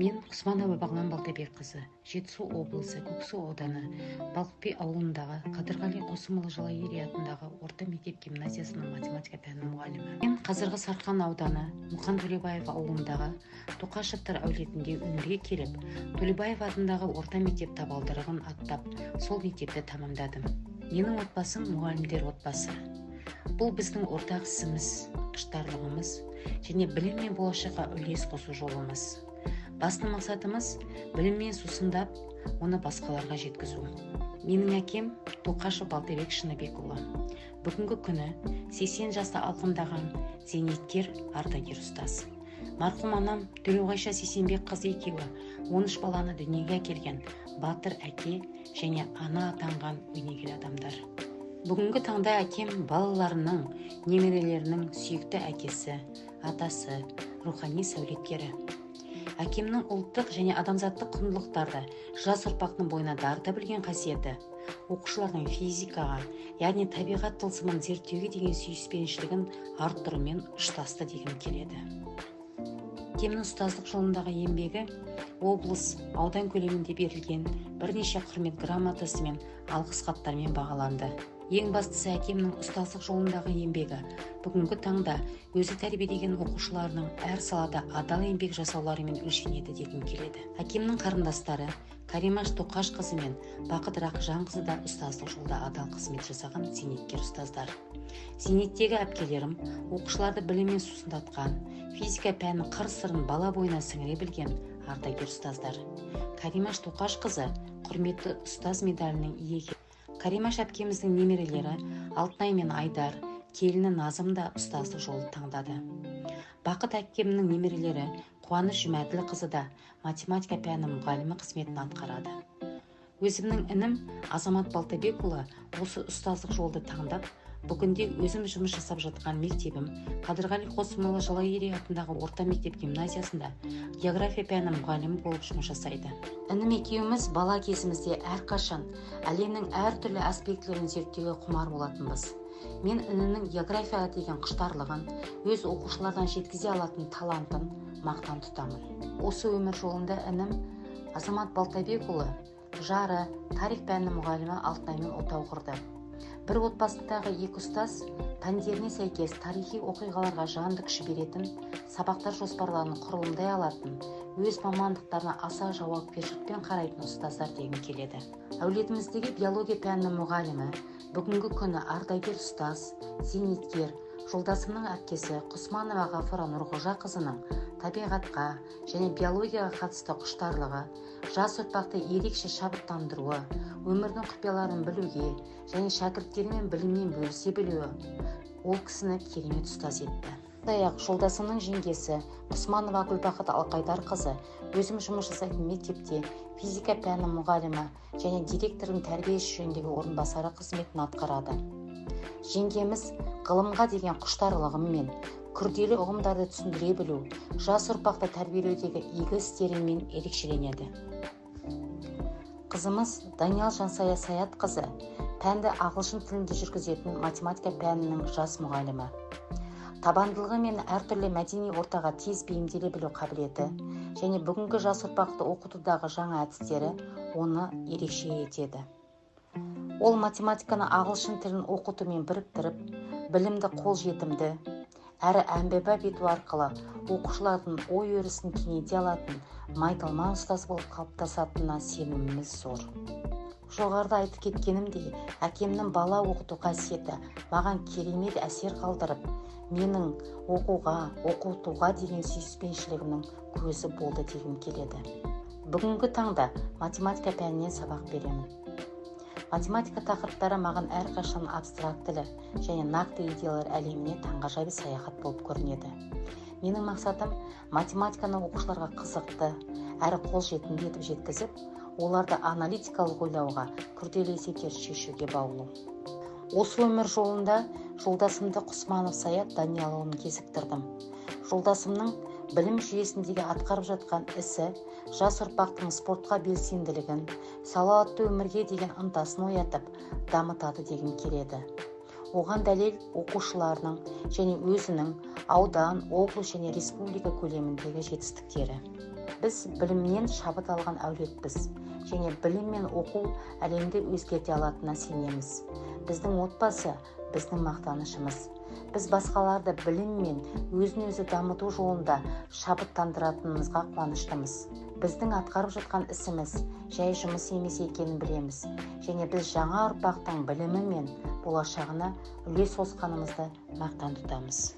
Мен Құсманова Бағлан Балтабекқызы, Жетісу облысы Көксу ауданы Балықби ауылындағы Қадырғали Қосымұлы Жалайыри атындағы орта мектеп гимназиясының математика пәні мұғалімі. Мен қазіргі Сарқан ауданы Мұқан Төлебаев ауылындағы Тоқашевтар әулетінде өмірге келіп, Төлебаев атындағы орта мектеп табалдырығын аттап, сол мектепті тамамдадым. Менің отбасым мұғалімдер отбасы. Бұл біздің ортақ ісіміз, құштарлығымыз және білім мен болашаққа үлес қосу жолымыз. Басты мақсатымыз біліммен сусындап, оны басқаларға жеткізу. Менің әкем Тоқашев Балтабек Шыныбекұлы. Бүгінгі күні 80 жаста алқымдаған зейнеткер ардагер ұстаз. Марқұм анам Төлеуғайша Сейсенбекқызы екеуі 13 баланы дүниеге әкелген батыр әке және ана атанған өнегелі адамдар. Бүгінгі таңда әкем балаларының, немерелерінің сүйікті әкесі, атасы, рухани сәулеткері. Әкемнің ұлттық және адамзаттық құндылықтарды жас ұрпақтың бойына дарыта білген қасиеті, оқушылардың физикаға, яғни табиғат тылсымын зерттеуге деген сүйіспеншілігін арттырумен ұштасты дегім келеді. Әкемнің ұстаздық жолындағы еңбегі облыс, аудан көлемінде берілген бірнеше құрмет грамотасы мен алғыс хаттармен бағаланды. Ең бастысы әкемнің ұстаздық жолындағы еңбегі бүгінгі таңда өзі тәрбиелеген оқушыларының әр салада адал еңбек жасауларымен өлшенеді дегім келеді. Әкемнің қарындастары Каримаш Тоқашқызы мен Бақыт Рақжанқызы да ұстаздық жолда адал қызмет жасаған зейнеткер ұстаздар. Зейнеттегі әпкелерім оқушыларды біліммен сусындатқан, физика пәнінің қыр-сырын бала бойына сіңіре білген ардагер ұстаздар. Каримаш Тоқашқызы құрметті ұстаз медалінің иегері. Каримаш әпкеміздің немерелері Алтынай мен Айдар, келіні Назым да ұстаздық жолды таңдады. Бақыт әпкемнің немерелері Қуаныш Жұмәділқызы да математика пәні мұғалімі қызметін атқарады. Өзімнің інім Азамат Балтабекұлы осы ұстаздық жолды таңдап, бүгінде өзім жұмыс жасап жатқан мектебім Қадырғали Қосымұлы Жалайыри атындағы орта мектеп гимназиясында география пәні мұғалімі болып жұмыс жасайды. Інім екеуміз бала кезімізде әрқашан әлемнің әртүрлі аспектілерін зерттеуге құмар болатынбыз. Мен інімнің географияға деген құштарлығын, өз оқушылардан жеткізе алатын талантын мақтан тұтамын. Осы өмір жолында інім Азамат Балтабекұлы жары тарих пәні мұғалімі Алтынаймен отау құрды. Бір отбасындағы екі ұстаз пәндеріне сәйкес тарихи оқиғаларға жанды күш беретін, сабақтар жоспарларын құрылымдай алатын, өз мамандықтарына аса жауапкершілікпен қарайтын ұстаздар дегім келеді. Әулетіміздегі биология пәнінің мұғалімі, бүгінгі күні ардагер ұстаз, зейнеткер, жолдасымның әпкесі Құсманова Ғафура Нұрғожақызының табиғатқа және биологияға қатысты құштарлығы, жас ұрпақты ерекше шабыттандыруы, өмірдің құпияларын білуге және шәкірттерімен біліммен бөлісе білуі ол кісіні керемет ұстаз етті. Сондай-ақ жолдасымның жеңгесі Құсманова Гүлбақыт Алқайдарқызы өзім жұмыс жасайтын мектепте физика пәні мұғалімі және директордың тәрбие ісі жөніндегі орынбасары қызметін атқарады. Жеңгеміз ғылымға деген құштарлығымен, күрделі ұғымдарды түсіндіре білу, жас ұрпақты тәрбиелеудегі игі істерімен ерекшеленеді. Қызымыз Даниял Жансая Саятқызы пәнді ағылшын тілінде жүргізетін математика пәнінің жас мұғалімі. Табандылығы мен әртүрлі мәдени ортаға тез бейімделе білу қабілеті және бүгінгі жас ұрпақты оқытудағы жаңа әдістері оны ерекше етеді. Ол математиканы ағылшын тілін оқытумен біріктіріп, білімді қолжетімді, әрі әмбебап ету арқылы оқушылардың ой өрісін кеңейте алатын майталман ұстаз болып қалыптасатынына сеніміміз зор. Жоғарыда айтып кеткенімдей, әкемнің бала оқыту қасиеті маған керемет әсер қалдырып, менің оқытуға деген сүйіспеншілігімнің көзі болды дегім келеді. Бүгінгі таңда математика пәнінен сабақ беремін. Математика тақырыптары маған әрқашан абстрактілі және нақты идеялар әлеміне таңғажайып саяхат болып көрінеді. Менің мақсатым математиканы оқушыларға қызықты, әрі қолжетімді етіп жеткізіп, оларды аналитикалық ойлауға, күрделі есептер шешуге баулу. Осы өмір жолында жолдасымды Құсманов Саят Даниялұлын кезіктірдім. Жолдасымның білім жүйесіндегі атқарып жатқан ісі жас ұрпақтың спортқа белсенділігін, салауатты өмірге деген ынтасын оятып, дамытады дегім келеді. Оған дәлел оқушыларының және өзінің аудан, облыс және республика көлеміндегі жетістіктері. Біз білімнен шабыт алған әулетпіз, және білім мен оқу әлемді өзгерте алатынына сенеміз. Біздің отбасы біздің мақтанышымыз. Біз басқаларды білім мен өзін-өзі дамыту жолында шабыттандыратынымызға қуаныштымыз. Біздің атқарып жатқан ісіміз жай жұмыс емес екенін білеміз, және біз жаңа ұрпақтың білімі мен болашағына үлес қосқанымызды мақтан тұтамыз.